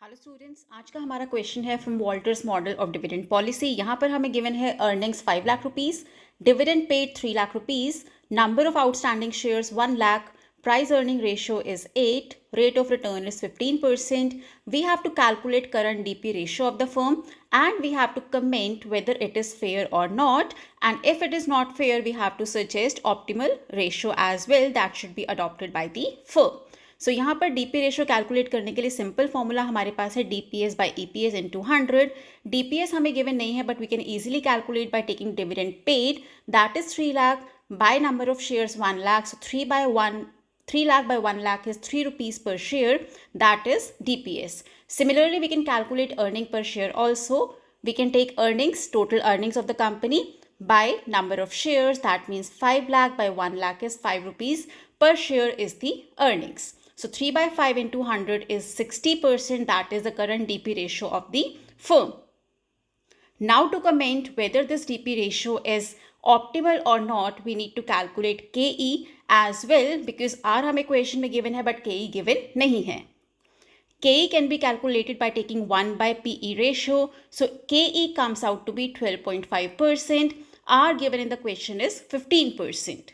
Hello students, आज का हमारा क्वेश्चन है from Walter's model of dividend policy. यहाँ पर हमें गिवन है earnings 5 lakh rupees, dividend paid 3 lakh rupees, number of outstanding shares 1 lakh, price earning ratio is 8, rate of return is 15%. We have to calculate current DP ratio of the firm and we have to comment whether it is fair or not, and if it is not fair we have to suggest optimal ratio as well that should be adopted by the firm. सो यहाँ पर DP ratio calculate करने के लिए simple formula हमारे पास है DPS by EPS into 100. DPS हमें given नहीं है but we can easily calculate by taking dividend paid that is 3 lakh by number of shares 1 lakh. So 3 lakh by 1 lakh is 3 rupees per share. That is DPS. Similarly, we can calculate earning per share also. We can take earnings, total earnings of the company by number of shares. That means 5 lakh by 1 lakh is 5 rupees per share is the earnings. So 3 by 5 into 100 is 60%. That is the current DP ratio of the firm. Now to comment whether this DP ratio is optimal or not, we need to calculate KE as well because R हमें question में given है but KE given नहीं है. KE can be calculated by taking 1 by PE ratio. So KE comes out to be 12.5%. R given in the question is 15%.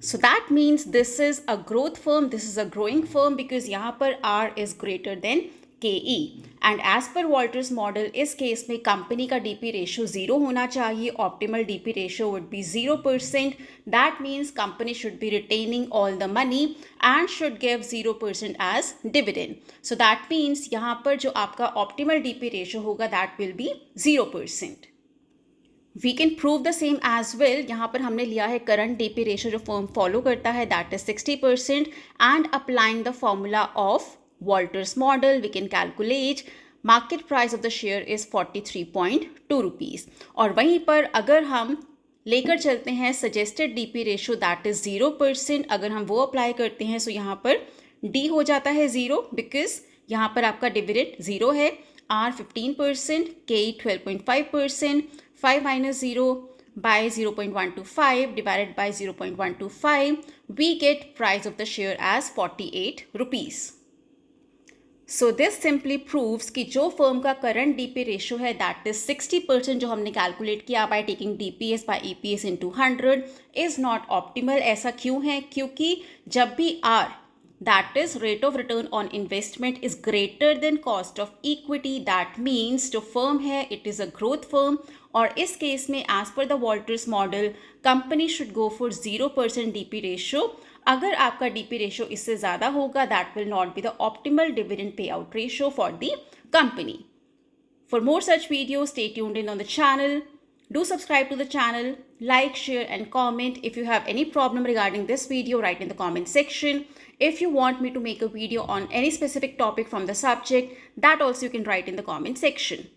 So that means this is a growth firm, this is a growing firm because यहाँ पर R is greater than KE. And as per Walters model, इस case में company का DP ratio 0 होना चाहिए. Optimal DP ratio would be 0%. That means company should be retaining all the money and should give 0% as dividend. So that means यहाँ पर जो आपका optimal DP ratio होगा that will be 0%. We can prove the same as well. यहाँ पर हमने लिया है करंट डीपी रेशियो जो फर्म फॉलो करता है that is 60% and applying the formula of Walter's model we can calculate market price of the share is 43.2 rupees. और वहीं पर अगर हम लेकर चलते हैं suggested DP ratio that is 0%, अगर हम वो अप्लाई करते हैं सो यहाँ पर डी हो जाता है 0 बिकॉज यहाँ पर आपका डिविडेंड 0 है. आर 15%, के 12.5%, 5 minus 0 by 0.125 divided by 0.125, we get price of the share as 48 rupees. So this simply proves कि जो फर्म का करंट डीपी रेशियो है दैट इज 60% जो हमने कैलकुलेट किया by taking DPS by EPS into 100 is not optimal. ऐसा क्यों है? क्योंकि जब भी are that is rate of return on investment is greater than cost of equity, that means जो firm है it is a growth firm. और इस केस में as per the Walters model company should go for 0% DP ratio. अगर आपका DP ratio इससे ज़्यादा होगा that will not be the optimal dividend payout ratio for the company. For more such videos, stay tuned in on the channel. Do subscribe to the channel, like, share and comment. If you have any problem regarding this video, write in the comment section. If you want me to make a video on any specific topic from the subject, that also you can write in the comment section.